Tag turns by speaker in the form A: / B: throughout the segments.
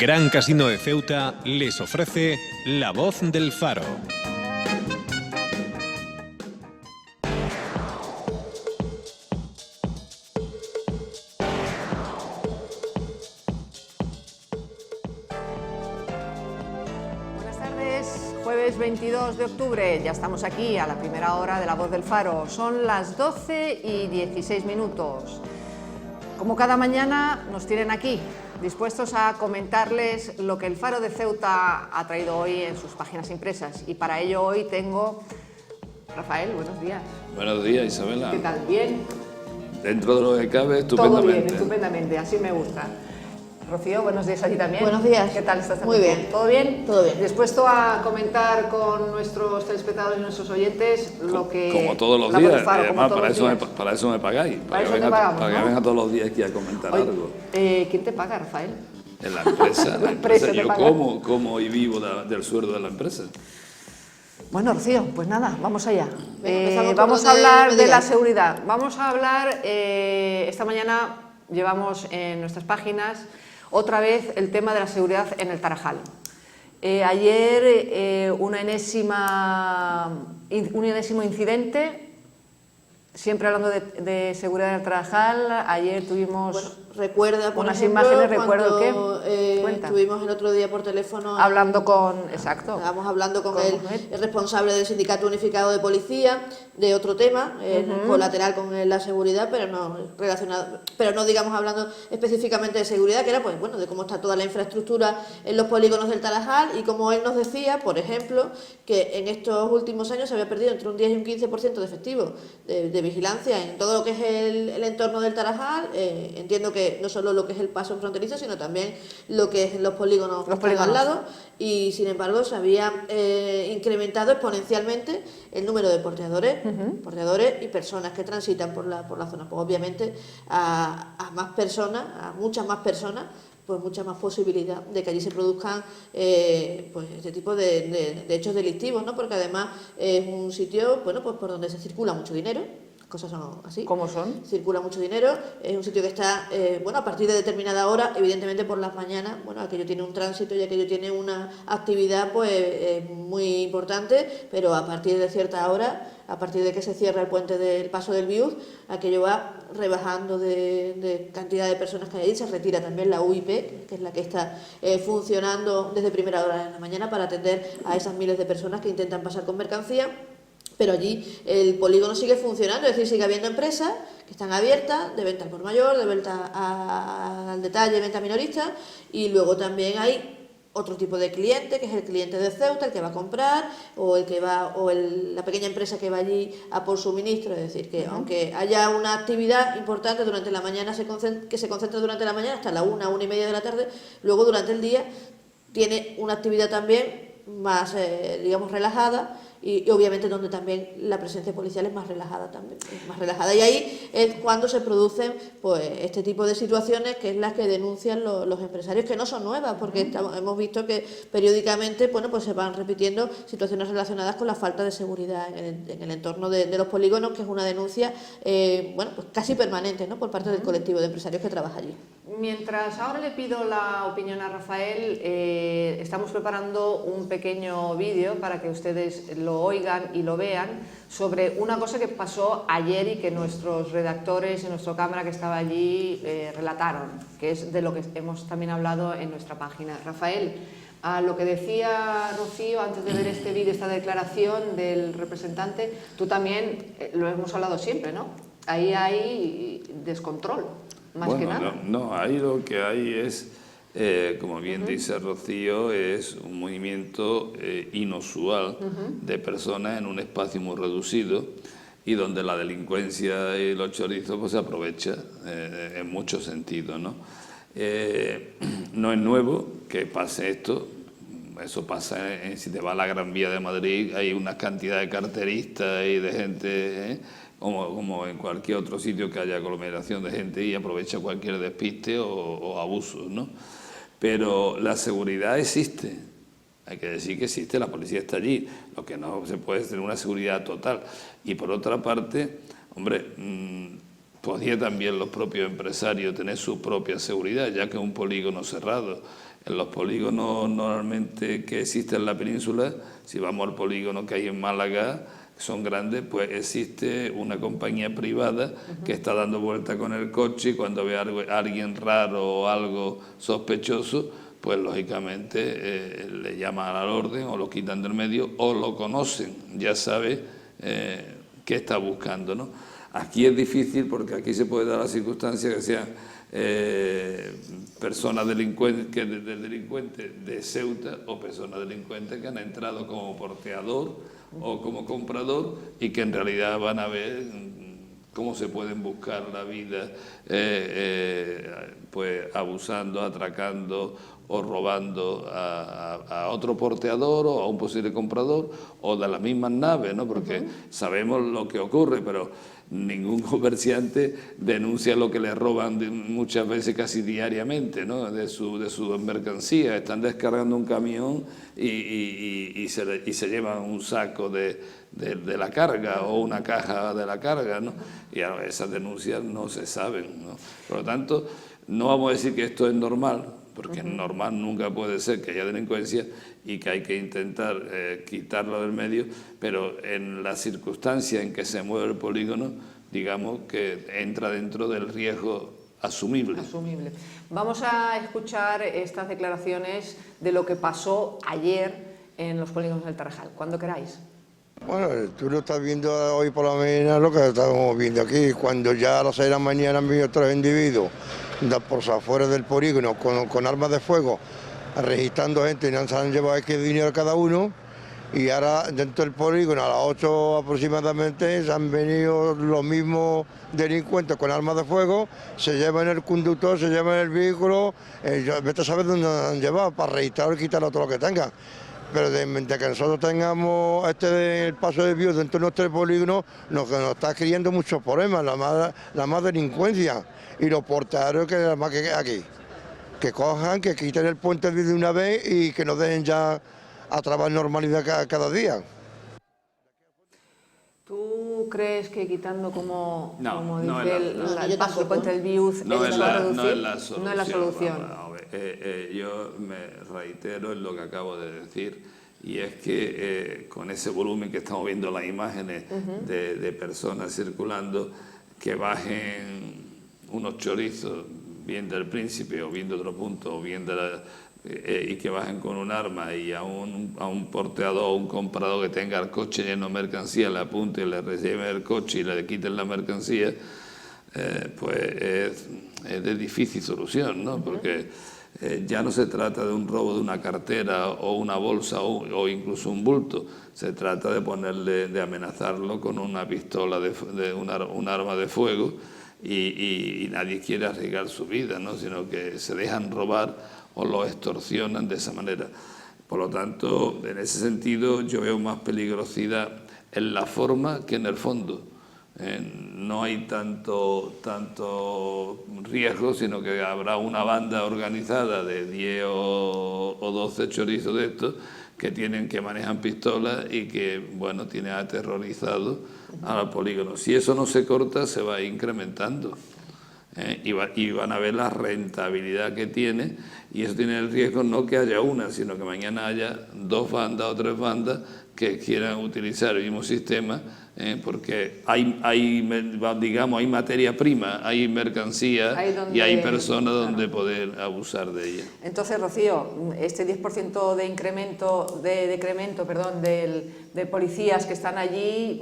A: Gran Casino de Ceuta les ofrece La Voz del Faro.
B: Buenas tardes, jueves 22 de octubre, ya estamos aquí a la primera hora de La Voz del Faro. Son las 12:16. Como cada mañana nos tienen aquí, dispuestos a comentarles lo que el Faro de Ceuta ha traído hoy en sus páginas impresas. Y para ello hoy tengo... Rafael, buenos días.
C: Buenos días, Isabela.
B: ¿Qué tal? ¿Bien?
C: Dentro de lo que cabe, estupendamente.
B: Todo bien, estupendamente, así me gusta. Rocío, buenos días a ti también.
D: Buenos días.
B: ¿Qué tal estás?
D: Muy bien.
B: ¿Todo bien?
D: Todo bien.
B: Dispuesto a comentar con nuestros telespectadores y nuestros oyentes lo que...
C: Como todos los
B: La Voz
C: días,
B: del Faro,
C: además
B: como
C: para
B: todos los
C: eso,
B: días.
C: para eso me pagáis,
B: Para eso
C: que
B: te pagamos,
C: para que
B: ¿no?
C: venga todos los días aquí a comentar
B: Oye,
C: algo.
B: ¿quién te paga, Rafael?
C: En la empresa,
B: La empresa te
C: yo
B: paga.
C: como y vivo del sueldo de la empresa.
B: Bueno, Rocío, pues nada, vamos allá.
D: Empezamos por
B: Vamos a
D: donde
B: hablar
D: me
B: de la
D: digas.
B: seguridad. Vamos a hablar, esta mañana llevamos en nuestras páginas otra vez el tema de la seguridad en el Tarajal. Ayer un enésimo incidente, siempre hablando de seguridad en el Tarajal. Ayer tuvimos...
D: Bueno, recuerda, por
B: unas
D: ejemplo,
B: imágenes, recuerdo
D: cuando,
B: Cuenta.
D: estuvimos el otro día por teléfono
B: hablando con... Exacto.
D: Estábamos hablando con
B: Con
D: el responsable del Sindicato Unificado de Policía de otro tema, colateral con la seguridad, pero no relacionado, pero no digamos hablando específicamente de seguridad, que era pues bueno, de cómo está toda la infraestructura en los polígonos del Tarajal, y como él nos decía, por ejemplo, que en estos últimos años se había perdido entre un 10 y un 15% de efectivo de vigilancia en todo lo que es el entorno del Tarajal. Entiendo que no solo lo que es el paso fronterizo, sino también lo que es los polígonos que están al lado, y sin embargo se había incrementado exponencialmente el número de porteadores y personas que transitan por la zona. Pues obviamente a más personas, a muchas más personas, pues mucha más posibilidad de que allí se produzcan pues este tipo de hechos delictivos, ¿no? Porque además es un sitio, bueno, pues por donde se circula mucho dinero. Cosas son así.
B: ¿Cómo son?
D: Circula mucho dinero, es un sitio que está, bueno, a partir de determinada hora, evidentemente por las mañanas, bueno, aquello tiene un tránsito y aquello tiene una actividad pues muy importante, pero a partir de cierta hora, a partir de que se cierra el puente del Paso del Biuz, aquello va rebajando de cantidad de personas que hay allí. Se retira también la UIP, que es la que está funcionando desde primera hora de la mañana para atender a esas miles de personas que intentan pasar con mercancía. Pero allí el polígono sigue funcionando, es decir, sigue habiendo empresas que están abiertas, de venta al por mayor, de venta al detalle, venta minorista, y luego también hay otro tipo de cliente, que es el cliente de Ceuta, el que va a comprar, o el que va, la pequeña empresa que va allí a por suministro. Es decir, que aunque haya una actividad importante durante la mañana, que se concentra durante la mañana hasta la 1:30 de la tarde, luego durante el día tiene una actividad también más, digamos, relajada, y obviamente donde también la presencia policial es más relajada también, y ahí es cuando se producen pues este tipo de situaciones, que es las que denuncian los empresarios, que no son nuevas, porque hemos visto que periódicamente, bueno, pues se van repitiendo situaciones relacionadas con la falta de seguridad en el entorno de los polígonos, que es una denuncia bueno, pues casi permanente, ¿no?, por parte del colectivo de empresarios que trabaja allí.
B: Mientras ahora le pido la opinión a Rafael, estamos preparando un pequeño vídeo para que ustedes lo oigan y lo vean sobre una cosa que pasó ayer y que nuestros redactores y nuestra cámara que estaba allí relataron, que es de lo que hemos también hablado en nuestra página. Rafael, a lo que decía Rocío antes de ver este vídeo, esta declaración del representante, tú también lo hemos hablado siempre, ¿no? Ahí hay descontrol. Más que nada.
C: No, ahí lo que hay es, como bien dice Rocío, es un movimiento inusual de personas en un espacio muy reducido, y donde la delincuencia y los chorizos pues se aprovecha en muchos sentidos, ¿no? No es nuevo que pase esto. Eso pasa si te vas a la Gran Vía de Madrid, hay una cantidad de carteristas y de gente, como en cualquier otro sitio que haya aglomeración de gente, y aprovecha cualquier despiste o abusos, ¿no? Pero la seguridad existe, hay que decir que existe, la policía está allí, lo que no se puede es tener una seguridad total. Y por otra parte, hombre, podía también los propios empresarios tener su propia seguridad, ya que es un polígono cerrado. En los polígonos normalmente que existen en la península, si vamos al polígono que hay en Málaga, son grandes, pues existe una compañía privada que está dando vuelta con el coche y cuando ve a alguien raro o algo sospechoso, pues lógicamente le llaman al orden o lo quitan del medio o lo conocen, ya sabe qué está buscando, ¿no? Aquí es difícil porque aquí se puede dar la circunstancia que sean personas delincuentes de Ceuta o personas delincuentes que han entrado como porteador o como comprador y que en realidad van a ver cómo se pueden buscar la vida pues abusando, atracando o robando a otro porteador o a un posible comprador o de las mismas naves, ¿no? Porque sabemos lo que ocurre, pero ningún comerciante denuncia lo que le roban muchas veces casi diariamente, ¿no? de su mercancía. Están descargando un camión y se llevan un saco de la carga o una caja de la carga, ¿no? Y ahora esas denuncias no se saben, ¿no? Por lo tanto, no vamos a decir que esto es normal, porque normal nunca puede ser que haya delincuencia y que hay que intentar quitarlo del medio, pero en la circunstancia en que se mueve el polígono, digamos que entra dentro del riesgo asumible.
B: Asumible. Vamos a escuchar estas declaraciones de lo que pasó ayer en los polígonos del Tarajal, cuando queráis.
E: Bueno, tú lo estás viendo hoy por la mañana, lo que estamos viendo aquí, cuando ya a las 6 de la mañana han venido 3 individuos por afuera del polígono con armas de fuego, registrando gente y se han llevado X dinero cada uno, y ahora dentro del polígono a las 8 aproximadamente se han venido los mismos delincuentes con armas de fuego, se llevan el conductor, se llevan el vehículo, vete a saber dónde han llevado para registrar y quitar todo lo que tengan. Pero de que nosotros tengamos el paso de vías dentro de nuestro polígono, nos está creando muchos problemas, la más delincuencia y los porteros que además que aquí. Que cojan, que quiten el puente de una vez y que nos dejen ya a trabajar normalidad cada día.
B: ¿Tú crees que quitando como
C: No
B: dice el paso del puente del Biuz
C: no es la
B: solución?
C: Yo me reitero en lo que acabo de decir, y es que con ese volumen que estamos viendo las imágenes de personas circulando, que bajen unos chorizos, bien del Príncipe o bien de otro punto, o bien y que bajen con un arma y a un porteador o un comprador que tenga el coche lleno de mercancía, le apunte y le relleve el coche y le quiten la mercancía, pues es de difícil solución, ¿no? Porque ya no se trata de un robo de una cartera o una bolsa o incluso un bulto, se trata de amenazarlo con una pistola, un arma de fuego, y nadie quiere arriesgar su vida, ¿no? Sino que se dejan robar o lo extorsionan de esa manera. Por lo tanto, en ese sentido yo veo más peligrosidad en la forma que en el fondo. No hay tanto riesgo, sino que habrá una banda organizada de 10 o 12 chorizos de estos que manejan pistolas y que, bueno, tienen aterrorizado al polígono. Si eso no se corta, se va incrementando. Y van a ver la rentabilidad que tiene, y eso tiene el riesgo no que haya una, sino que mañana haya 2 bandas o 3 bandas que quieran utilizar el mismo sistema, porque hay materia prima, hay mercancía y hay personas donde poder abusar de ella.
B: Entonces, Rocío, este 10% de decremento de policías que están allí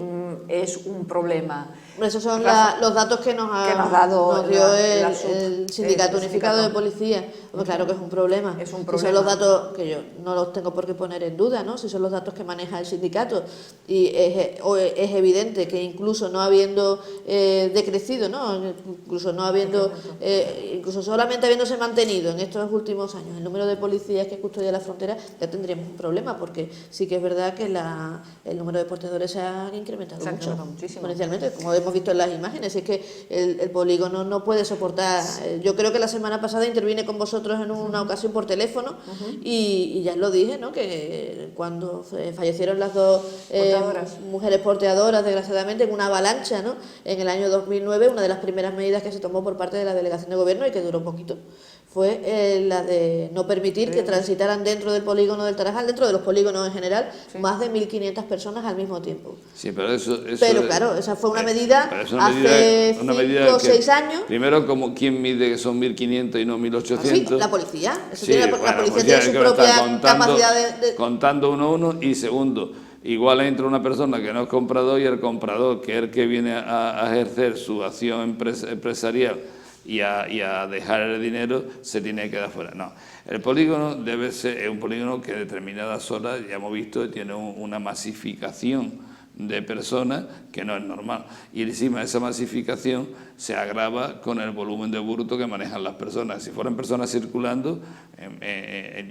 B: es un problema.
D: Esos son los datos que nos dio el Sindicato Unificado de Policía. Pues claro que es un problema.
B: Es un problema.
D: Son los datos que yo no los tengo por qué poner en duda, ¿no? Si son los datos que maneja el sindicato, y es evidente que incluso no habiendo decrecido, ¿no? Incluso solamente habiéndose mantenido en estos últimos años el número de policías que custodian la frontera, ya tendríamos un problema, porque sí que es verdad que el número de porteadores se ha incrementado
B: muchísimo,
D: exponencialmente, como hemos visto en las imágenes. Es que el polígono no puede soportar. Yo creo que la semana pasada intervine con vosotros en una ocasión por teléfono y ya os lo dije, ¿no? Que cuando fallecieron murieron las dos mujeres porteadoras, desgraciadamente, en una avalancha, ¿no? En el año 2009, una de las primeras medidas que se tomó por parte de la delegación de gobierno y que duró poquito, fue la de no permitir que transitaran dentro del polígono del Tarajal, dentro de los polígonos en general, más de 1.500 personas al mismo tiempo.
C: Sí, pero
D: claro, esa fue una medida hace 5 o 6 años.
C: Primero, como ¿quién mide que son 1.500 y no 1.800?
D: Sí, la policía.
C: Sí,
D: la policía tiene su propia capacidad de...
C: Contando uno a uno. Y segundo, igual entra una persona que no es comprador y el comprador, que es el que viene a ejercer su acción empresarial y a dejar el dinero, se tiene que quedar fuera. No, el polígono debe ser, es un polígono que a determinadas horas, ya hemos visto, tiene una masificación de personas que no es normal. Y encima esa masificación se agrava con el volumen de hurto que manejan las personas. Si fueran personas circulando,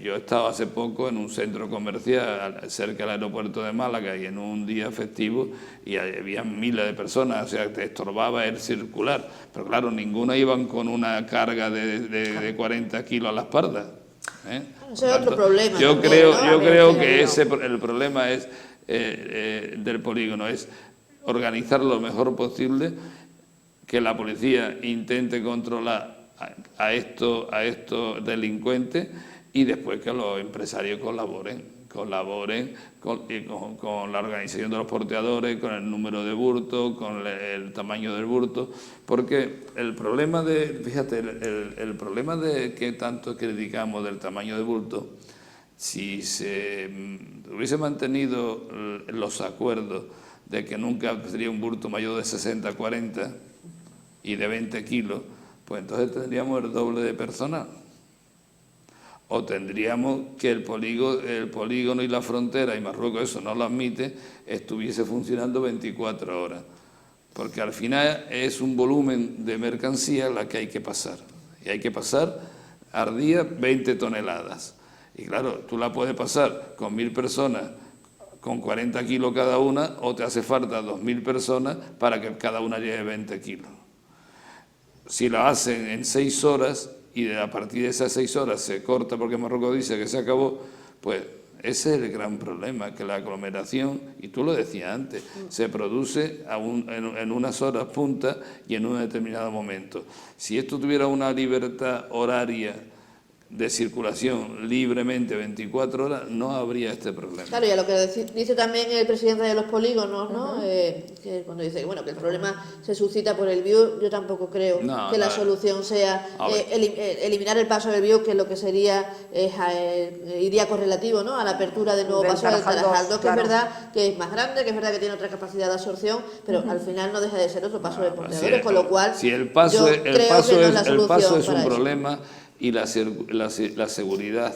C: yo he estado hace poco en un centro comercial cerca del aeropuerto de Málaga y en un día festivo y había miles de personas, o sea, te estorbaba el circular. Pero claro, ninguna iban con una carga de 40 kilos a la espalda.
D: Ese es otro problema.
C: Yo creo que el problema es del polígono es organizar lo mejor posible, que la policía intente controlar a estos delincuentes y después que los empresarios colaboren con la organización de los porteadores, con el número de hurto, con el tamaño del hurto, porque el problema el problema de que tanto criticamos del tamaño del hurto, si se hubiese mantenido los acuerdos de que nunca sería un hurto mayor de 60-40 y de 20 kilos, pues entonces tendríamos el doble de personal. O tendríamos que el polígono y la frontera, y Marruecos eso no lo admite, estuviese funcionando 24 horas. Porque al final es un volumen de mercancía la que hay que pasar. Y hay que pasar al día 20 toneladas. Y claro, tú la puedes pasar con 1.000 personas, con 40 kilos cada una, o te hace falta 2.000 personas para que cada una lleve 20 kilos. Si lo hacen en 6 horas y a partir de esas 6 horas se corta porque Marruecos dice que se acabó, pues ese es el gran problema, que la aglomeración, y tú lo decías antes, se produce en unas horas punta y en un determinado momento. Si esto tuviera una libertad horaria de circulación libremente 24 horas, no habría este problema.
D: Claro, y a lo que dice también el presidente de los polígonos, ¿no? Que cuando dice que el problema se suscita por el BIU, yo tampoco creo que la solución sea eliminar el paso del BIU, que lo que sería iría correlativo, ¿no?, a la apertura del nuevo paso del Tarajal 2, que es verdad que es más grande, que es verdad que tiene otra capacidad de absorción, pero al final no deja de ser otro paso de porteadores, con lo cual
C: si el paso es un problema y la seguridad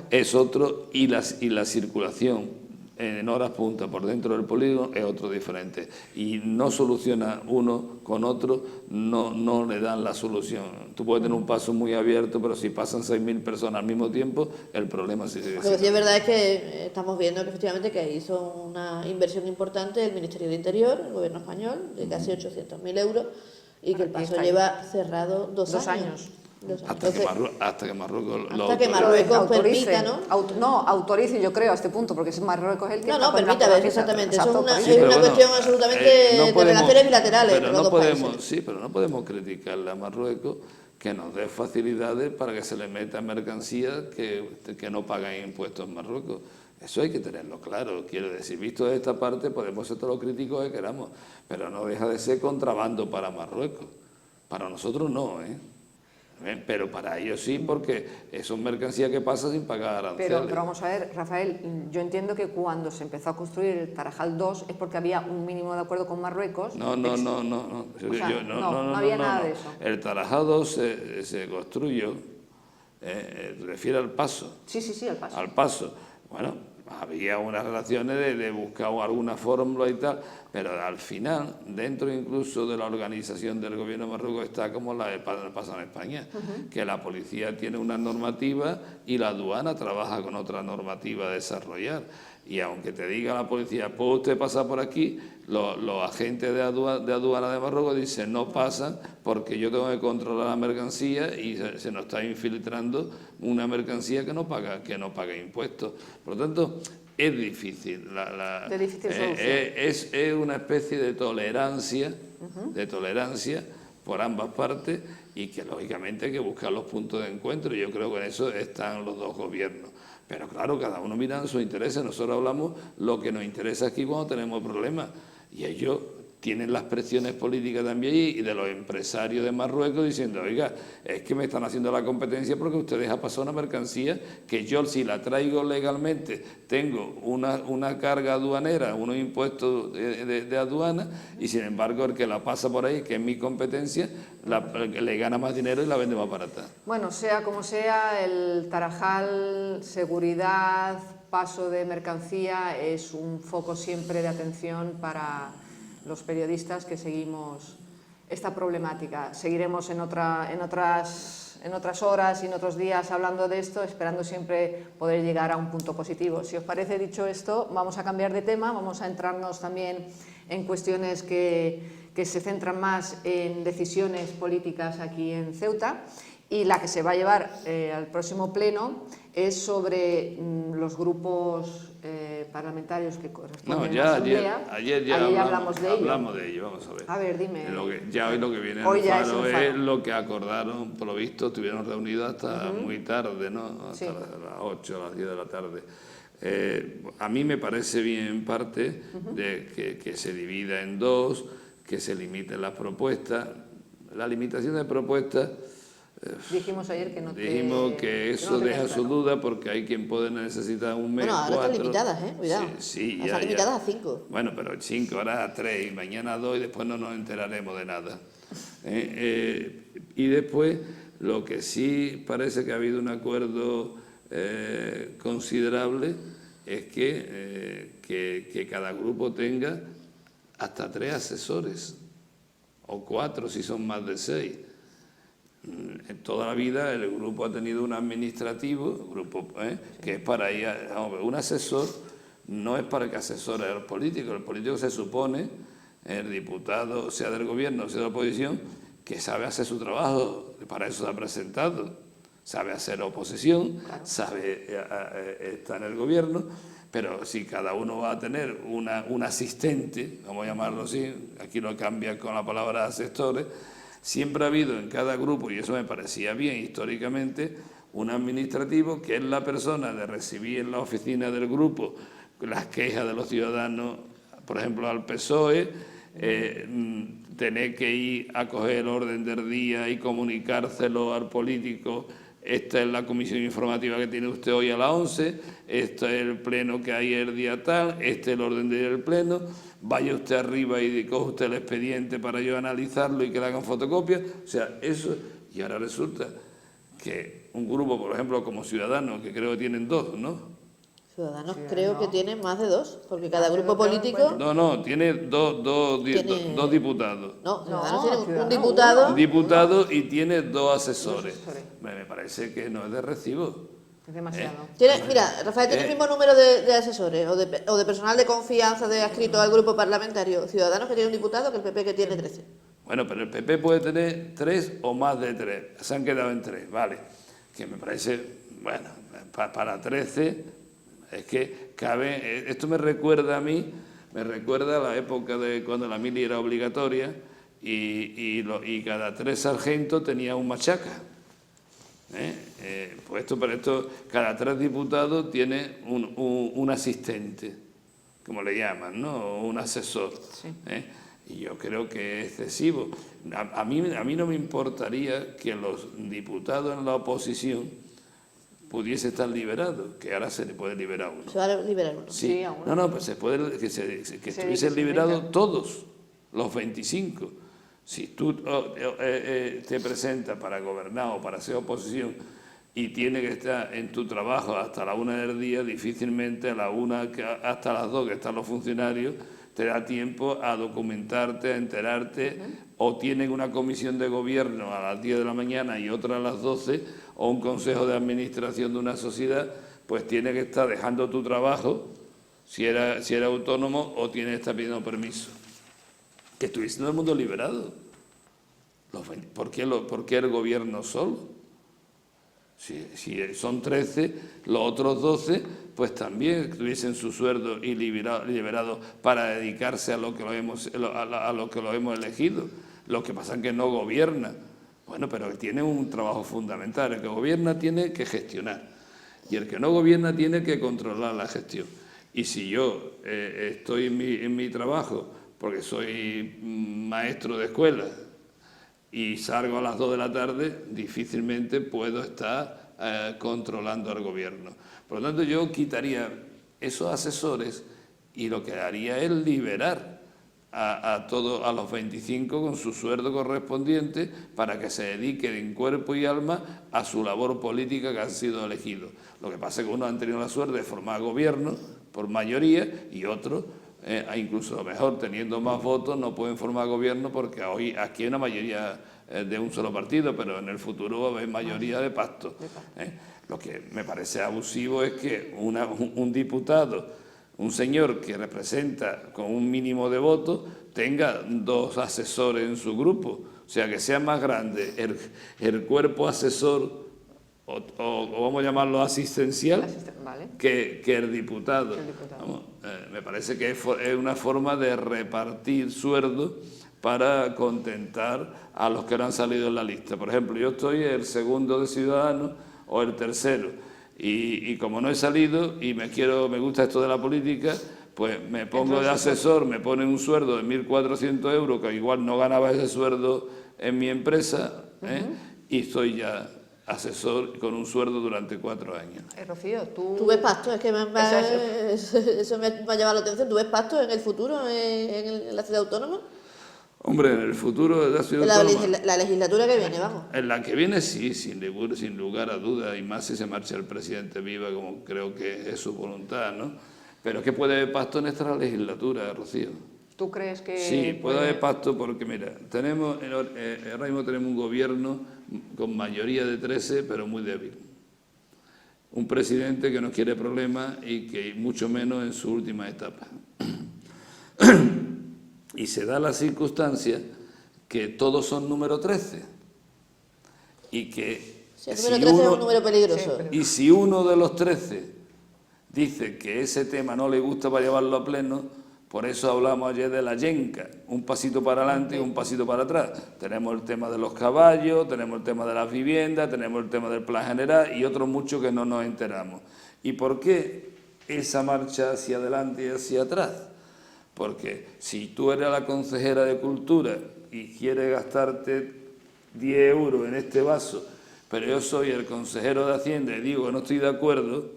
C: es otro, y la circulación en horas punta por dentro del polígono es otro diferente, y no soluciona uno con otro, no le dan la solución. Tú puedes tener un paso muy abierto, pero si pasan 6.000 personas al mismo tiempo, el problema sí sigue.
D: Lo que sí es verdad es que estamos viendo que efectivamente que hizo una inversión importante el Ministerio de Interior, el Gobierno español, de casi 800.000 euros, y que el paso lleva cerrado 2 años.
C: Hasta que Marruecos
D: permita, ¿no?
B: Autorice, yo creo, a este punto, porque es Marruecos el que...
D: permita, exactamente. Eso es una cuestión absolutamente de relaciones bilaterales.
C: Pero no podemos criticarle a Marruecos que nos dé facilidades para que se le meta mercancías que no pagan impuestos en Marruecos. Eso hay que tenerlo claro. Quiero decir, visto de esta parte, podemos ser todos los críticos que queramos, pero no deja de ser contrabando para Marruecos. Para nosotros no, pero para ellos sí, porque son mercancías que pasan sin pagar aranceles.
B: Pero vamos a ver, Rafael, yo entiendo que cuando se empezó a construir el Tarajal 2 es porque había un mínimo de acuerdo con Marruecos.
C: No
B: había nada de eso.
C: El Tarajal 2 se construyó, refiere al paso.
B: Sí, al paso.
C: Al paso. Bueno, había unas relaciones de buscar alguna fórmula y tal, pero al final, dentro incluso de la organización del gobierno de Marruecos, está como pasa en España, que la policía tiene una normativa y la aduana trabaja con otra normativa a desarrollar. Y aunque te diga la policía, ¿puede usted pasar por aquí?, los agentes de aduana de Marruecos dicen, no pasan porque yo tengo que controlar la mercancía y se nos está infiltrando una mercancía que no paga impuestos. Por lo tanto, es difícil.
B: De difícil solución.
C: Es una especie de tolerancia, por ambas partes, y que lógicamente hay que buscar los puntos de encuentro. Yo creo que en eso están los dos gobiernos. Pero claro, cada uno mira sus intereses. Nosotros hablamos lo que nos interesa aquí cuando tenemos problemas, y ellos tienen las presiones políticas también y de los empresarios de Marruecos diciendo, oiga, es que me están haciendo la competencia porque usted deja pasar una mercancía que yo, si la traigo legalmente, tengo una carga aduanera, unos impuestos de aduana, y sin embargo el que la pasa por ahí, que es mi competencia, le gana más dinero y la vende más barata.
B: Bueno, sea como sea, el Tarajal, seguridad, paso de mercancía, es un foco siempre de atención para los periodistas que seguimos esta problemática. Seguiremos en otras horas y en otros días hablando de esto, esperando siempre poder llegar a un punto positivo. Si os parece, dicho esto, vamos a cambiar de tema, vamos a entrarnos también en cuestiones que se centran más en decisiones políticas aquí en Ceuta, y la que se va a llevar al próximo pleno es sobre los grupos parlamentarios que corresponden a la Asamblea.
C: Ayer ya hablamos de ello. Vamos a ver.
B: A ver, dime.
C: Hoy lo que viene
B: Hoy ya
C: es lo que acordaron, por lo visto, estuvieron reunidos hasta muy tarde, ¿no? Hasta las 8, las 10 de la tarde. A mí me parece bien, en parte, de que se divida en dos, que se limiten las propuestas. La limitación de propuestas...
B: Dijimos ayer que no
C: Dijimos que eso deja su duda, porque hay quien puede necesitar un mes,
D: Bueno, ahora
C: 4.
D: están limitadas, cuidado.
C: Sí,
D: están limitadas a 5.
C: Bueno, pero 5, ahora a 3 y mañana a 2 y después no nos enteraremos de nada. Y después, lo que sí parece que ha habido un acuerdo considerable es que cada grupo tenga hasta 3 asesores, o 4 si son más de 6. En toda la vida el grupo ha tenido un administrativo, que es para ir un asesor no es para que asesore a los políticos. El político se supone, el diputado, sea del gobierno o sea de la oposición, que sabe hacer su trabajo, para eso se ha presentado, sabe hacer oposición, sabe estar en el gobierno, pero si cada uno va a tener un asistente, vamos a llamarlo así, aquí lo cambian con la palabra asesores. Siempre ha habido en cada grupo, y eso me parecía bien históricamente, un administrativo que es la persona de recibir en la oficina del grupo las quejas de los ciudadanos, por ejemplo al PSOE, tener que ir a coger el orden del día y comunicárselo al político. Esta es la comisión informativa que tiene usted hoy a las 11, este es el pleno que hay el día tal, este es el orden del pleno, vaya usted arriba y coge usted el expediente para yo analizarlo y que le hagan fotocopias. O sea, eso, y ahora resulta que un grupo, por ejemplo, como Ciudadanos, que creo que tienen 2, ¿no?
D: Ciudadanos creo que tienen más de 2, porque cada grupo político...
C: No, tiene dos diputados.
D: No, Ciudadanos tiene un diputado...
C: Un diputado y tiene 2 asesores. Me parece que no es de recibo.
B: Es demasiado.
D: Mira, Rafael tiene el mismo número de asesores o de personal de confianza adscrito al grupo parlamentario Ciudadanos, que tiene un diputado, que el PP, que tiene 13.
C: Bueno, pero el PP puede tener 3 o más de 3. Se han quedado en 3, vale. Que me parece, bueno, para 13... Es que cabe, esto me recuerda a mí, me recuerda a la época de cuando la mili era obligatoria y cada 3 sargentos tenía un machaca. Pues esto, cada 3 diputados tiene un asistente, como le llaman, ¿no? Un asesor.
B: Sí.
C: Y yo creo que es excesivo. A mí no me importaría que los diputados en la oposición pudiese estar liberado, que ahora se le puede liberar uno.
D: Se va a liberar uno.
C: Sí, pues se puede, que estuviesen liberados todos, los 25. Si tú te presentas para gobernar o para ser oposición y tienes que estar en tu trabajo hasta la 1 del día, difícilmente a la 1 hasta las 2 que están los funcionarios te da tiempo a documentarte, a enterarte, o tienen una comisión de gobierno a las 10 de la mañana y otra a las 12, o un consejo de administración de una sociedad, pues tiene que estar dejando tu trabajo, si era autónomo, o tiene que estar pidiendo permiso. Que estuviese todo el mundo liberado. ¿Por qué el gobierno solo? Si son 13, los otros 12 pues también tuviesen su sueldo y liberado para dedicarse a lo que lo hemos elegido. Lo que pasa es que no gobierna. Bueno, pero tiene un trabajo fundamental. El que gobierna tiene que gestionar y el que no gobierna tiene que controlar la gestión. Y si yo estoy en mi trabajo porque soy maestro de escuela y salgo a las 2 de la tarde, difícilmente puedo estar controlando al gobierno. Por lo tanto, yo quitaría esos asesores y lo que haría es liberar a los 25 con su sueldo correspondiente para que se dediquen en cuerpo y alma a su labor política que han sido elegidos. Lo que pasa es que unos han tenido la suerte de formar gobierno por mayoría y otros, incluso a lo mejor teniendo más votos, no pueden formar gobierno porque hoy aquí hay una mayoría de un solo partido, pero en el futuro va a haber mayoría de pacto. Lo que me parece abusivo es que un diputado, un señor que representa con un mínimo de votos, tenga 2 asesores en su grupo. O sea, que sea más grande el cuerpo asesor o vamos a llamarlo asistencial,
B: vale,
C: que el diputado. Vamos, me parece que es una forma de repartir sueldos para contentar a los que no han salido en la lista. Por ejemplo, yo estoy el segundo de Ciudadanos o el tercero, y como no he salido y me gusta esto de la política, pues me pongo de asesor, me ponen un sueldo de 1.400 euros, que igual no ganaba ese sueldo en mi empresa, y estoy ya asesor con un sueldo durante 4 años.
B: Rocío,
D: ¿Tú ves pactos? Es que eso me ha llamado la atención. ¿Tú ves pactos en el futuro en la ciudad autónoma?
C: Hombre, en el futuro de la ciudad autónoma,
D: La legislatura que viene, vamos.
C: en la que viene sí, sin lugar a dudas, y más si se marcha el presidente Viva, como creo que es su voluntad, ¿no? Pero es que puede haber pacto en esta legislatura, Rocío.
B: ¿Tú crees que...?
C: Sí, puede haber pacto porque, mira, ahora mismo tenemos un gobierno con mayoría de 13, pero muy débil. Un presidente que no quiere problemas y que mucho menos en su última etapa. Y se da la circunstancia que todos son número 13. Y que...
D: Sí, el número 13 es un número peligroso.
C: Y si uno de los 13 dice que ese tema no le gusta para llevarlo a pleno, por eso hablamos ayer de la yenca, un pasito para adelante y un pasito para atrás. Tenemos el tema de los caballos, tenemos el tema de las viviendas, tenemos el tema del plan general y otros muchos que no nos enteramos. ¿Y por qué esa marcha hacia adelante y hacia atrás? Porque si tú eres la consejera de Cultura y quieres gastarte 10 euros en este vaso, pero yo soy el consejero de Hacienda y digo que no estoy de acuerdo,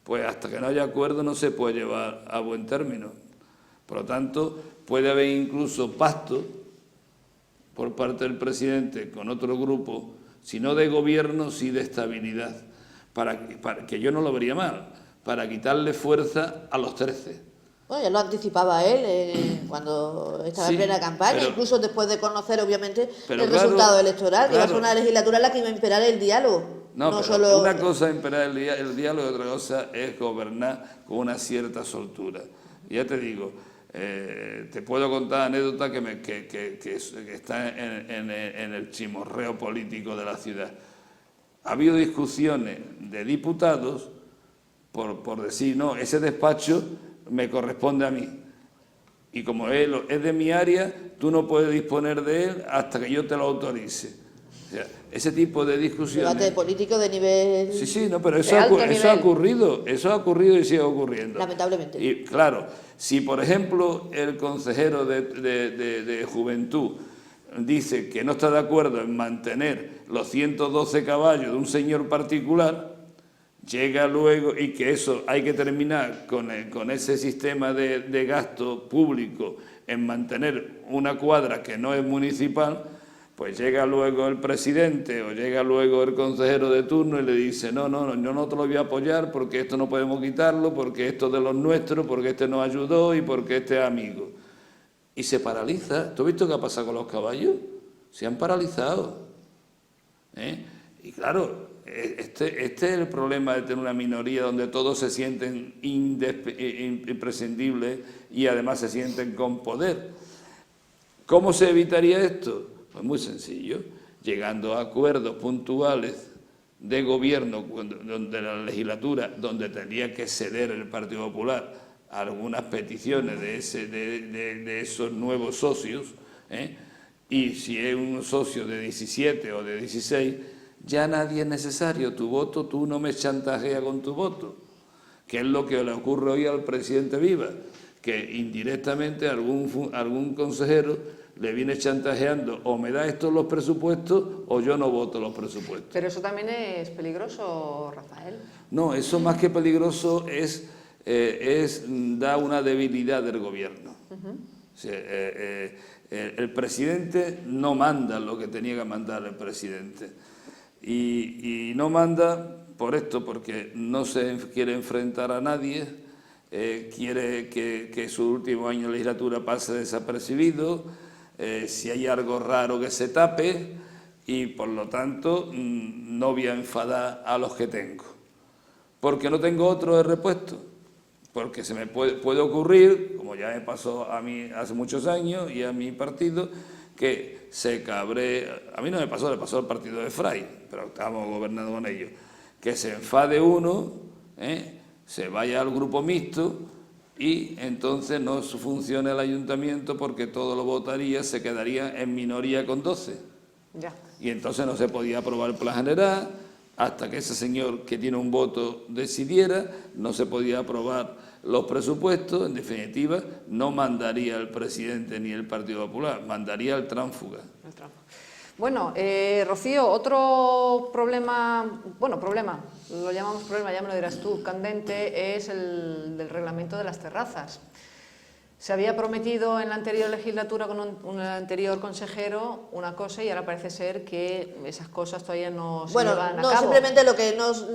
C: pues hasta que no haya acuerdo no se puede llevar a buen término. Por lo tanto, puede haber incluso pacto por parte del presidente con otro grupo, si no de gobierno, sí de estabilidad, para que yo no lo vería mal, para quitarle fuerza a los 13.
D: Bueno, ya lo anticipaba él cuando estaba en plena campaña, incluso después de conocer, obviamente, el resultado electoral, que iba a ser una legislatura en la que iba a imperar el diálogo.
C: No,
D: solo...
C: una cosa es imperar el diálogo y otra cosa es gobernar con una cierta soltura. Ya te digo, te puedo contar anécdotas que están en el chimorreo político de la ciudad. Ha habido discusiones de diputados por decir, no, ese despacho me corresponde a mí. Y como él es de mi área, tú no puedes disponer de él hasta que yo te lo autorice. O sea, ese tipo de discusiones...
D: Debate político de nivel...
C: Sí, no, pero eso ha ocurrido y sigue ocurriendo.
D: Lamentablemente.
C: Y claro, si por ejemplo el consejero de Juventud dice que no está de acuerdo en mantener los 112 caballos de un señor particular, llega luego, y que eso hay que terminar con ese sistema de gasto público en mantener una cuadra que no es municipal, pues llega luego el presidente o llega luego el consejero de turno y le dice, no, yo no te lo voy a apoyar porque esto no podemos quitarlo, porque esto es de los nuestros, porque este nos ayudó y porque este es amigo. Y se paraliza. ¿Tú has visto qué ha pasado con los caballos? Se han paralizado. Y claro, este es el problema de tener una minoría donde todos se sienten imprescindibles y además se sienten con poder. ¿Cómo se evitaría esto? Pues muy sencillo, llegando a acuerdos puntuales de gobierno, donde la legislatura, donde tenía que ceder el Partido Popular algunas peticiones de esos nuevos socios, y si es un socio de 17 o de 16, ya nadie es necesario tu voto, tú no me chantajeas con tu voto, que es lo que le ocurre hoy al presidente Viva, que indirectamente algún consejero le viene chantajeando, o me da esto los presupuestos o yo no voto los presupuestos.
B: Pero eso también es peligroso, Rafael.
C: No, eso más que peligroso da una debilidad del gobierno. O sea, el presidente no manda lo que tenía que mandar el presidente. Y no manda por esto, porque no se quiere enfrentar a nadie, quiere que su último año de legislatura pase desapercibido, si hay algo raro que se tape, y por lo tanto no voy a enfadar a los que tengo, porque no tengo otro de repuesto, porque se me puede ocurrir, como ya me pasó a mí hace muchos años y a mi partido, que se cabre, a mí no me pasó, le pasó al partido de Fray, pero estábamos gobernando con ellos, que se enfade uno, se vaya al grupo mixto y entonces no funciona el ayuntamiento porque todo lo votaría, se quedaría en minoría con 12.
B: Ya.
C: Y entonces no se podía aprobar el plan general, hasta que ese señor que tiene un voto decidiera, no se podía aprobar los presupuestos. En definitiva, no mandaría el presidente ni el Partido Popular, mandaría el tránsfuga.
B: Bueno, Rocío, otro problema, lo llamamos problema, ya me lo dirás tú, candente, es el del reglamento de las terrazas. Se había prometido en la anterior legislatura con un anterior consejero una cosa y ahora parece ser que esas cosas todavía no se llevan a cabo.
D: Simplemente lo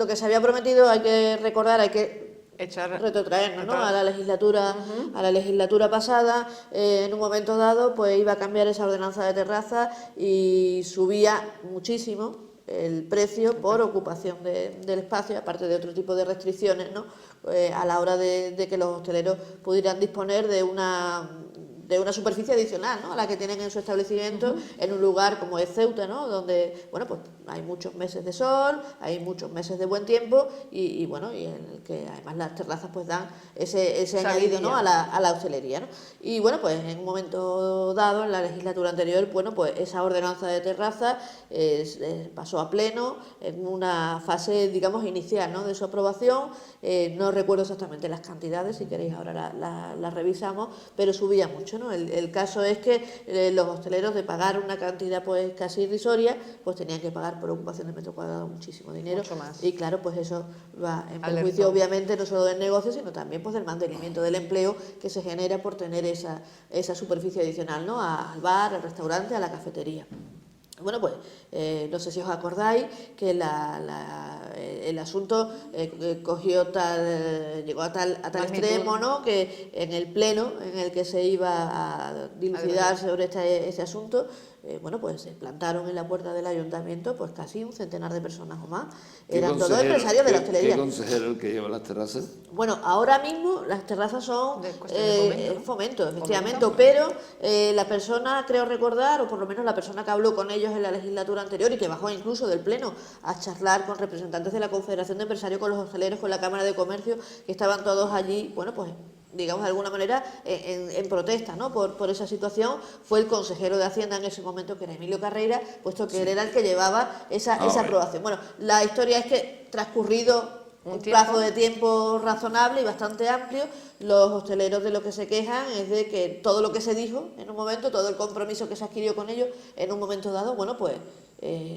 D: que se había prometido, hay que recordar, hay que retrotraernos, ¿no?, a la legislatura pasada. En un momento dado pues iba a cambiar esa ordenanza de terraza y subía muchísimo el precio por ocupación del espacio, aparte de otro tipo de restricciones, ¿no?, a la hora de que los hosteleros pudieran disponer de una superficie adicional, ¿no?, a la que tienen en su establecimiento, en un lugar como es Ceuta, ¿no?, donde, bueno, pues hay muchos meses de sol, hay muchos meses de buen tiempo y en el que además las terrazas pues dan ese añadido, ¿no?, a la hostelería, ¿no? Y bueno, pues en un momento dado, en la legislatura anterior, bueno, pues esa ordenanza de terraza pasó a pleno en una fase, digamos, inicial, ¿no?, de su aprobación. No recuerdo exactamente las cantidades, si queréis ahora las revisamos, pero subía mucho, ¿no? El caso es que los hosteleros, de pagar una cantidad pues casi irrisoria, pues tenían que pagar por ocupación de metro cuadrado muchísimo dinero.
B: Mucho más.
D: Y claro, pues eso va en perjuicio obviamente no solo del negocio, sino también pues del mantenimiento del empleo que se genera por tener esa superficie adicional, ¿no?, al bar, al restaurante, a la cafetería. Bueno, pues no sé si os acordáis que el asunto llegó a tal extremo, ¿no?, que en el pleno en el que se iba a dilucidar sobre ese asunto, bueno, pues se plantaron en la puerta del ayuntamiento pues casi un centenar de personas o más. Eran todos empresarios de la hostelería.
C: ¿Qué consejero el que lleva las terrazas?
D: Bueno, ahora mismo las terrazas son
B: de
D: fomento, efectivamente, pero la persona, creo recordar, o por lo menos la persona que habló con ellos en la legislatura anterior y que bajó incluso del pleno a charlar con representantes de la Confederación de Empresarios, con los hosteleros, con la Cámara de Comercio, que estaban todos allí, bueno, pues digamos de alguna manera en protesta, ¿no?, por esa situación, fue el consejero de Hacienda en ese momento, que era Emilio Carreira, puesto que él era el que llevaba esa aprobación. Bueno, la historia es que, transcurrido un plazo de tiempo razonable y bastante amplio, los hosteleros de lo que se quejan es de que todo lo que se dijo en un momento, todo el compromiso que se adquirió con ellos en un momento dado, bueno, pues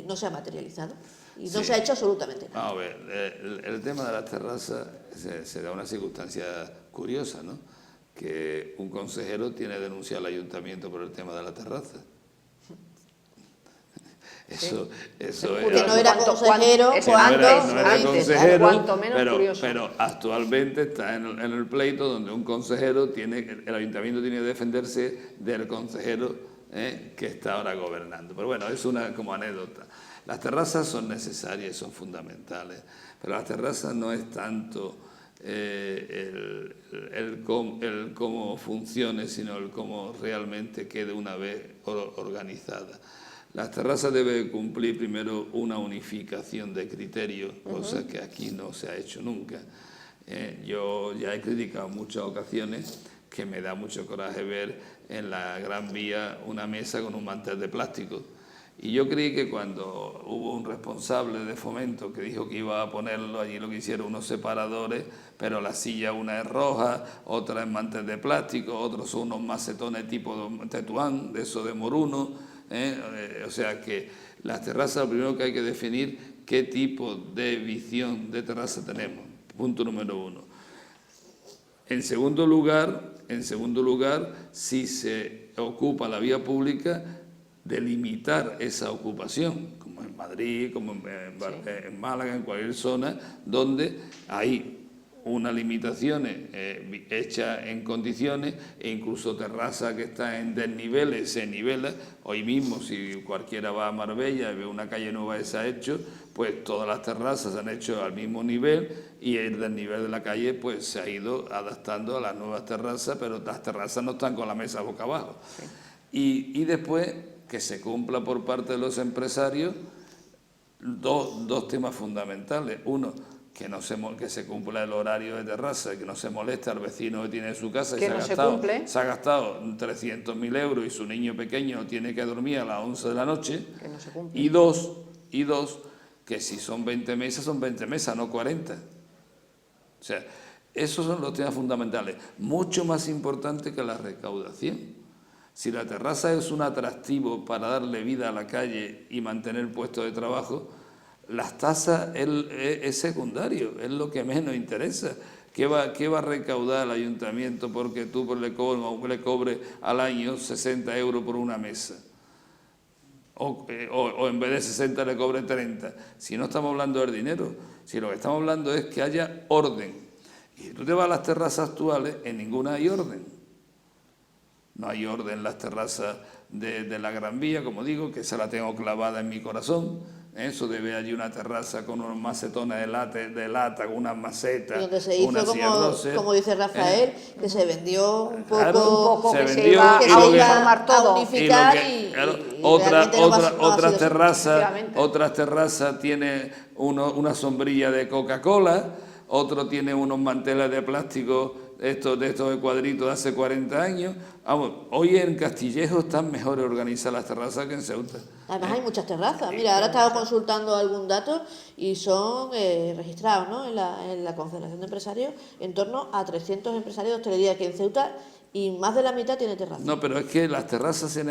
D: no se ha materializado y no se ha hecho absolutamente nada.
C: A ver, el tema de las terrazas se da una circunstancia curiosa, ¿no?, que un consejero tiene denunciado al ayuntamiento por el tema de la terraza. Eso es...
D: Porque no era consejero
B: cuanto menos curioso.
C: Pero actualmente está en el pleito donde un consejero el ayuntamiento tiene que defenderse del consejero que está ahora gobernando. Pero bueno, es una como anécdota. Las terrazas son necesarias, son fundamentales, pero las terrazas no es tanto el cómo funcione, sino el cómo realmente quede una vez organizada. Las terrazas deben cumplir primero una unificación de criterios, cosa que aquí no se ha hecho nunca. Yo ya he criticado en muchas ocasiones que me da mucho coraje ver en la Gran Vía una mesa con un mantel de plástico. Y yo creí que cuando hubo un responsable de Fomento que dijo que iba a ponerlo, allí lo que hicieron unos separadores, pero la silla una es roja, otra es mantel de plástico, otros son unos macetones tipo Tetuán, de eso de Moruno. O sea que las terrazas, lo primero que hay que definir qué tipo de visión de terraza tenemos. Punto número 1. En segundo lugar, si se ocupa la vía pública, delimitar esa ocupación, como en Madrid, como en Málaga, en cualquier zona, donde hay unas limitaciones hechas en condiciones, e incluso terraza que está en desniveles se nivela. Hoy mismo, si cualquiera va a Marbella y ve una calle nueva que se ha hecho, pues todas las terrazas se han hecho al mismo nivel y el desnivel de la calle pues se ha ido adaptando a las nuevas terrazas, pero las terrazas no están con la mesa boca abajo. Sí. Y después que se cumpla por parte de los empresarios dos temas fundamentales. Uno, que se cumpla el horario de terraza, que no se moleste al vecino que tiene su casa y se ha gastado 300.000 euros y su niño pequeño tiene que dormir a las 11 de la noche.
B: Que no se cumple.
C: Y dos, que si son 20 mesas, son 20 mesas, no 40. O sea, esos son los temas fundamentales, mucho más importante que la recaudación. Si la terraza es un atractivo para darle vida a la calle y mantener puestos de trabajo, las tasas es secundario, es lo que menos interesa. ¿Qué va a recaudar el ayuntamiento porque tú le cobres al año 60 euros por una mesa? O en vez de 60 le cobre 30. Si no estamos hablando del dinero, si lo que estamos hablando es que haya orden. Y si tú te vas a las terrazas actuales, en ninguna hay orden. No hay orden en las terrazas de la Gran Vía, como digo, que esa la tengo clavada en mi corazón. Eso debe allí una terraza con unos macetones de lata, con unas macetas.
D: Y donde se hizo, como dice Rafael, que se vendió un poco,
C: claro,
B: un poco
C: se
B: que
C: vendió,
B: se iba a
C: uniformar
B: todo.
D: Unificar
C: otras terrazas tiene una sombrilla de Coca-Cola, otro tiene unos manteles de plástico de estos de cuadritos de hace 40 años. Vamos, hoy en Castillejo están mejor organizadas las terrazas que en Ceuta.
D: Además hay muchas terrazas. Mira, ahora estaba consultando algún dato y son registrados, ¿no?, en la Confederación de Empresarios en torno a 300 empresarios de hostelería aquí en Ceuta, y más de la mitad tiene terraza.
C: No, pero es que las terrazas se han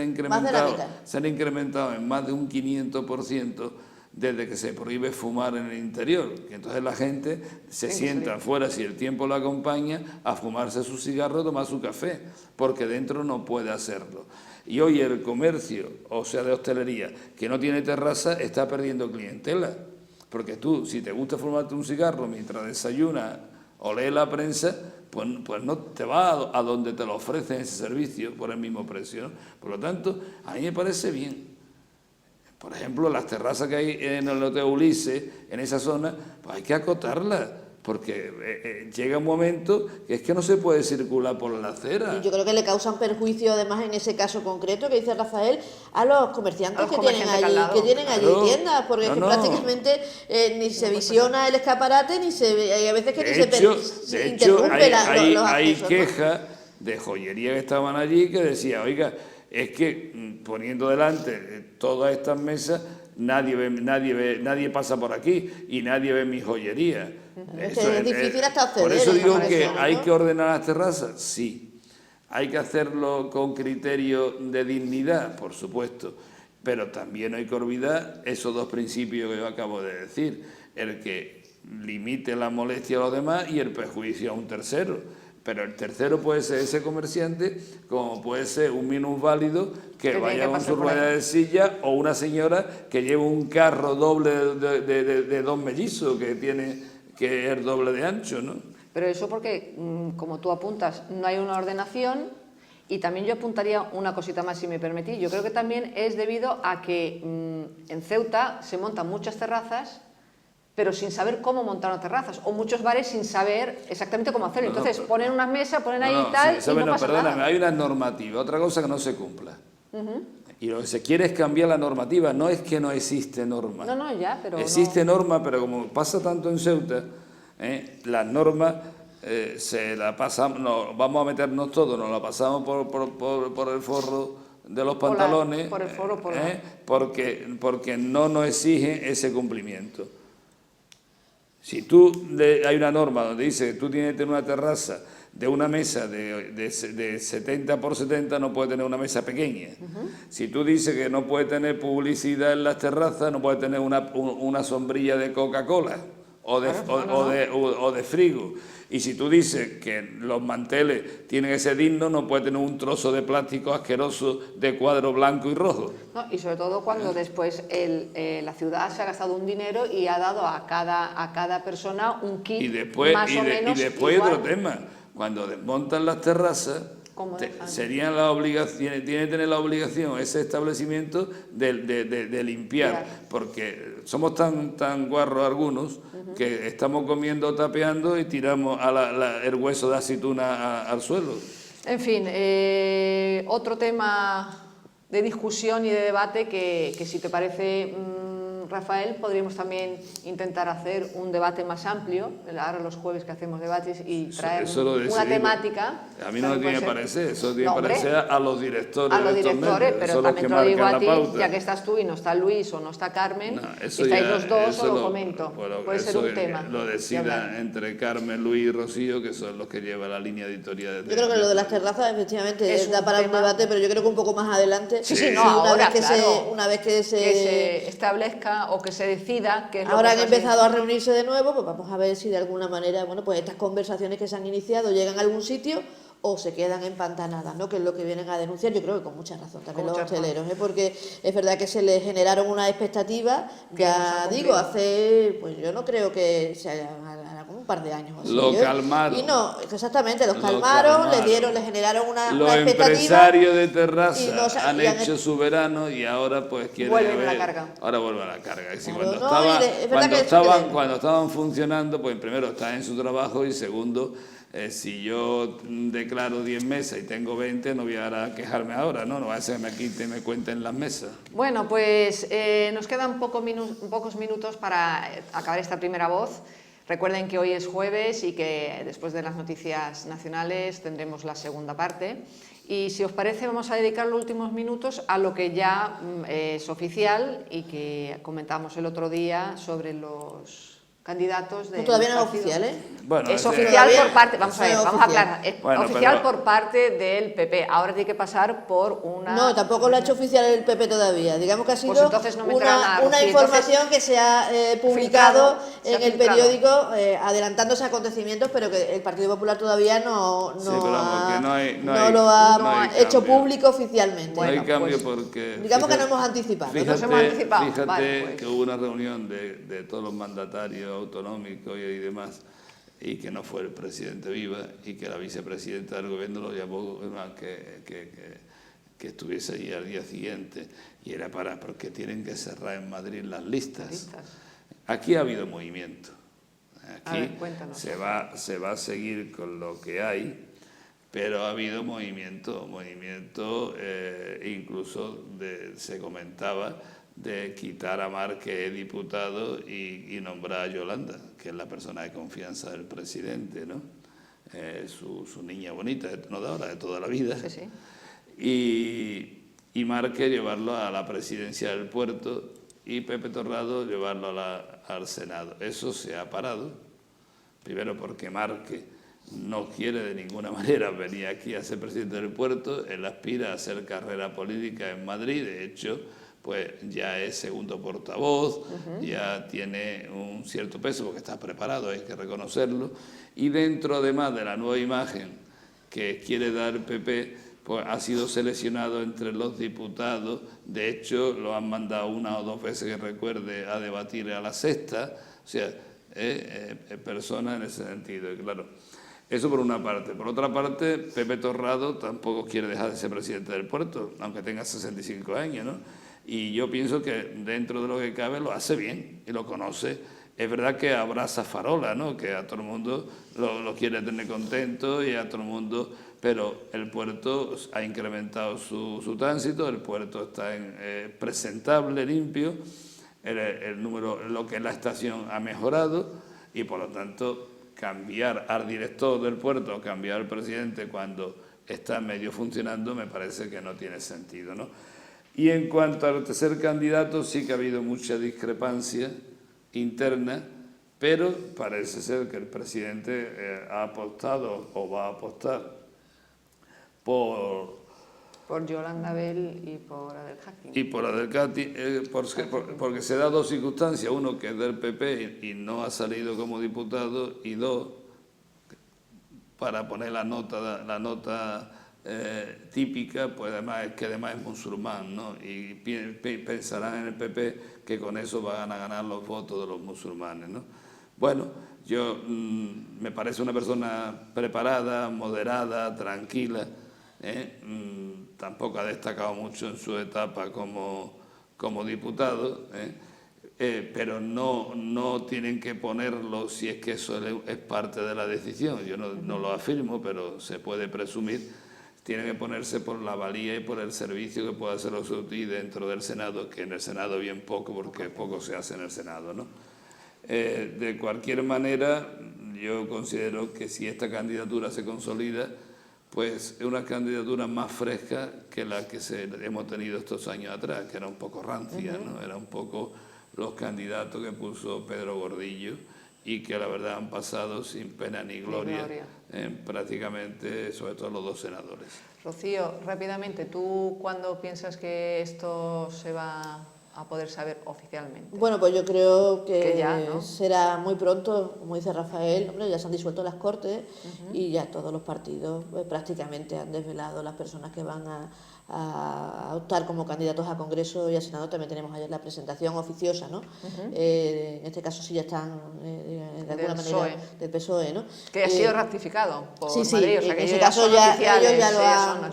C: incrementado en más de un 500% desde que se prohíbe fumar en el interior, que entonces la gente se sienta afuera, si el tiempo lo acompaña, a fumarse su cigarro, tomar su café, porque dentro no puede hacerlo. Y hoy el comercio, o sea, de hostelería, que no tiene terraza, está perdiendo clientela, porque tú, si te gusta fumarte un cigarro mientras desayunas o lees la prensa, pues no te vas a donde te lo ofrecen ese servicio por el mismo precio, ¿no? Por lo tanto, a mí me parece bien. Por ejemplo, las terrazas que hay en el Hotel Ulises, en esa zona, pues hay que acotarlas, porque llega un momento que es que no se puede circular por la acera.
D: Y yo creo que le causan perjuicio, además, en ese caso concreto que dice Rafael, a los comerciantes que tienen allí tiendas, porque es que prácticamente ni se visiona el escaparate, ni se ve, hay a veces que se interrumpe
C: hay quejas de joyería que estaban allí que decía, oiga, es que poniendo delante todas estas mesas, nadie pasa por aquí y nadie ve mi joyería.
D: Es difícil hasta acceder.
C: Por eso digo que hay que ordenar las terrazas, sí. Hay que hacerlo con criterio de dignidad, por supuesto. Pero también hay que olvidar esos dos principios que yo acabo de decir. El que limite la molestia a los demás y el perjuicio a un tercero. Pero el tercero puede ser ese comerciante, como puede ser un minusválido que vaya con su rueda de silla, o una señora que lleva un carro doble de dos mellizos, que es el doble de ancho, ¿no?
B: Pero eso porque, como tú apuntas, no hay una ordenación, y también yo apuntaría una cosita más, si me permitís. Yo creo que también es debido a que en Ceuta se montan muchas terrazas, pero sin saber cómo montar unas terrazas, o muchos bares sin saber exactamente cómo hacerlo. Entonces ponen unas mesas, ponen ahí y tal, y no pasa nada.
C: Hay una normativa, otra cosa que no se cumpla. Y lo que se quiere es cambiar la normativa, no es que no existe norma.
B: No, ya, pero
C: existe norma, pero como pasa tanto en Ceuta, las normas se la pasamos, no, vamos a meternos todos, nos la pasamos por el forro de los pantalones,
B: por el forro,
C: porque no nos exigen ese cumplimiento. Si hay una norma donde dice que tú tienes que tener una terraza de una mesa de 70 por 70, no puede tener una mesa pequeña. Si tú dices que no puede tener publicidad en las terrazas, no puede tener una sombrilla de Coca-Cola o de Frigo. Y si tú dices que los manteles tienen que ser dignos, no puede tener un trozo de plástico asqueroso de cuadro blanco y rojo.
B: No, y sobre todo cuando después la ciudad se ha gastado un dinero y ha dado a cada persona un kit
C: y después,
B: más o menos
C: y después
B: igual.
C: otro tema, cuando desmontan las terrazas, serían la obligación, tiene que tener la obligación ese establecimiento de limpiar, porque somos tan guarros algunos que estamos comiendo, tapeando y tiramos el hueso de aceituna al suelo.
B: En fin, otro tema de discusión y de debate que si te parece, Rafael, podríamos también intentar hacer un debate más amplio, ahora los jueves que hacemos debates, y traer una temática.
C: A mí no me tiene que parecer, eso tiene que parecer a los directores.
B: A los directores, pero también te lo digo a ti,
C: pauta.
B: ya que estás tú y no está Luis o no está Carmen, estáis
C: ya,
B: los dos, os lo comento. Puede ser un tema.
C: Lo decidan entre Carmen, Luis y Rocío, que son los que llevan la línea editorial.
D: Yo creo que lo de las terrazas efectivamente da para un debate, pero yo creo que un poco más adelante.
B: Una vez que se establezca o que se decida que
D: ahora han empezado a reunirse de nuevo, pues vamos a ver si de alguna manera, bueno, pues estas conversaciones que se han iniciado llegan a algún sitio o se quedan empantanadas, ¿no? Que es lo que vienen a denunciar, yo creo que con mucha razón también los hosteleros, porque es verdad que se les generaron unas expectativas, ya digo, hace, pues yo no creo que se haya un par de años así.
C: Lo calmaron.
D: Y no, exactamente, los calmaron, les generaron una
C: los
D: expectativa. Los
C: empresarios de terraza han hecho su verano y ahora pues quieren
B: vuelven a la carga.
C: Ahora vuelven a la carga. Es decir,
D: claro,
C: cuando estaban funcionando, pues primero están en su trabajo y segundo, si yo declaro 10 mesas y tengo 20, no voy a quejarme ahora, ¿no? No va a ser que me quiten y me cuenten las mesas.
B: Bueno, pues nos quedan pocos minutos para acabar esta primera voz. Recuerden que hoy es jueves y que después de las noticias nacionales tendremos la segunda parte. Y si os parece, vamos a dedicar los últimos minutos a lo que ya es oficial y que comentamos el otro día sobre los candidatos de...
D: Todavía no es oficial, ¿eh?
C: Bueno,
B: es oficial por parte... Vamos a aclarar. Es oficial por parte del PP. Ahora tiene que pasar por una...
D: No, tampoco lo ha hecho oficial el PP todavía. Digamos que ha sido
B: una
D: información que se ha publicado en el periódico adelantándose a acontecimientos, pero que el Partido Popular todavía no lo ha hecho público oficialmente.
C: No hay cambio porque...
D: Digamos que no hemos anticipado.
C: Fíjate que hubo una reunión de todos los mandatarios autonómicos y demás, y que no fue el presidente Viva, y que la vicepresidenta del gobierno lo llamó que estuviese ahí al día siguiente, y era porque tienen que cerrar en Madrid las listas. Aquí ha habido movimiento, aquí se va a seguir con lo que hay, pero ha habido movimiento, incluso se comentaba de quitar a Márquez diputado y nombrar a Yolanda, que es la persona de confianza del presidente, ¿no? Su niña bonita, no de ahora, de toda la vida.
B: Sí, sí.
C: Y Márquez llevarlo a la presidencia del puerto y Pepe Torrado llevarlo al Senado. Eso se ha parado, primero porque Márquez no quiere de ninguna manera venir aquí a ser presidente del puerto, él aspira a hacer carrera política en Madrid, de hecho, pues ya es segundo portavoz, ya tiene un cierto peso porque está preparado, hay que reconocerlo, y dentro además de la nueva imagen que quiere dar el PP, pues ha sido seleccionado entre los diputados, de hecho lo han mandado una o dos veces que recuerde a debatir a la sexta, o sea, personas en ese sentido, y claro. Eso por una parte. Por otra parte, Pepe Torrado tampoco quiere dejar de ser presidente del puerto, aunque tenga 65 años, ¿no? Y yo pienso que dentro de lo que cabe lo hace bien y lo conoce Es verdad que abraza farola, ¿no? Que a todo el mundo lo quiere tener contento y a todo el mundo... Pero el puerto ha incrementado su tránsito, el puerto está presentable, limpio, el número, lo que es la estación ha mejorado y por lo tanto cambiar al director del puerto o cambiar al presidente cuando está medio funcionando me parece que no tiene sentido, ¿no? Y en cuanto al tercer candidato sí que ha habido mucha discrepancia interna, pero parece ser que el presidente ha apostado o va a apostar
B: por Yolanda Bell y por Adel Hacking.
C: Y por Adel Hacking, porque se da dos circunstancias, uno que es del PP y no ha salido como diputado, y dos, para poner la nota típica, pues además es musulmán, ¿no? Y pensarán en el PP que con eso van a ganar los votos de los musulmanes, ¿no? Bueno, yo me parece una persona preparada, moderada, tranquila, tampoco ha destacado mucho en su etapa como diputado, pero no tienen que ponerlo si es que eso es parte de la decisión. Yo no lo afirmo, pero se puede presumir. Tienen que ponerse por la valía y por el servicio que pueda hacer los UTI dentro del Senado, que en el Senado bien poco, porque poco se hace en el Senado, ¿no? De cualquier manera, yo considero que si esta candidatura se consolida, pues es una candidatura más fresca que la que hemos tenido estos años atrás, que era un poco rancia, ¿no? Era un poco los candidatos que puso Pedro Gordillo y que la verdad han pasado sin pena ni gloria, prácticamente, sobre todo los dos senadores.
B: Rocío, rápidamente, ¿tú cuándo piensas que esto se va a poder saber oficialmente?
D: Bueno, pues yo creo que
B: ya, ¿no?
D: será muy pronto, como dice Rafael. Hombre, ya se han disuelto las Cortes y ya todos los partidos prácticamente han desvelado las personas que van a optar como candidatos a Congreso y a Senado. También tenemos ayer la presentación oficiosa, ¿no? En este caso sí ya están de alguna manera del PSOE, ¿no?
B: Que ha sido ratificado por
D: sí,
B: Madrid, o sea
D: en
B: que
D: ese caso ellos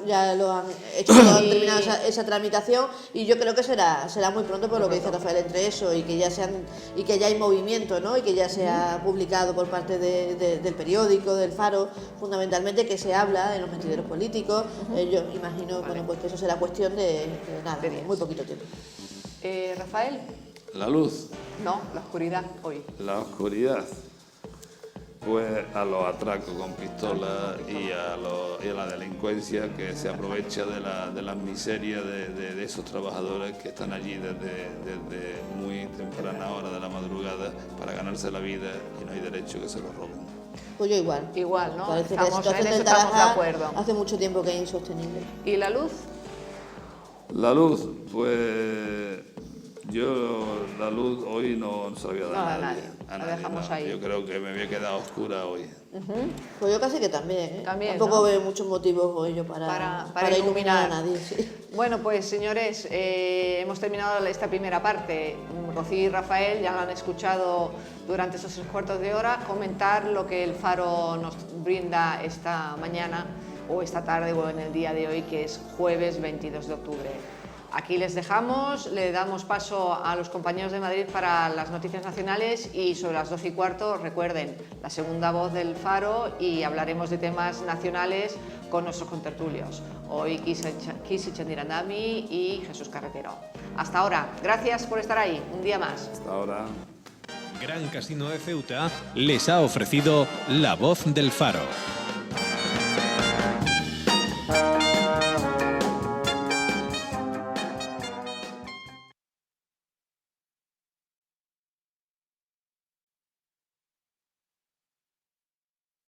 D: ya lo han hecho, han terminado esa tramitación y yo creo que será muy pronto por lo que dice Rafael entre eso y que ya hay movimiento, ¿no? Y que ya se ha publicado por parte del periódico, del Faro, fundamentalmente, que se habla en los mentideros políticos. Yo imagino, bueno, pues que eso será cuestión de nada, de muy poquito tiempo.
B: Rafael.
C: La luz.
B: No, la oscuridad hoy.
C: La oscuridad. Pues a los atracos con pistolas y a la delincuencia que se aprovecha de las miserias de esos trabajadores que están allí desde muy temprana hora de la madrugada para ganarse la vida y no hay derecho que se lo roben.
D: Pues yo igual.
B: Igual, ¿no?
D: Parece que la situación del
B: estamos de acuerdo.
D: hace mucho tiempo que es insostenible.
B: ¿Y la luz?
C: La luz, pues yo la luz hoy no se la voy a dar a nadie.
B: La dejamos ahí.
C: Yo creo que me había quedado oscura hoy.
D: Pues yo casi que también, ¿eh?
B: ¿no?
D: Tampoco veo muchos motivos hoy yo para iluminar a nadie. Sí.
B: Bueno, pues señores, hemos terminado esta primera parte. Rocío y Rafael ya lo han escuchado durante estos 3/4 de hora comentar lo que el Faro nos brinda esta mañana o esta tarde o en el día de hoy, que es jueves 22 de octubre. Aquí les dejamos, le damos paso a los compañeros de Madrid para las noticias nacionales y sobre las 12:15, recuerden, la segunda voz del Faro y hablaremos de temas nacionales con nuestros contertulios. Hoy Kisi Chandirandami y Jesús Carretero. Hasta ahora, gracias por estar ahí, un día más.
C: Hasta ahora.
A: Gran Casino de Ceuta les ha ofrecido La Voz del Faro.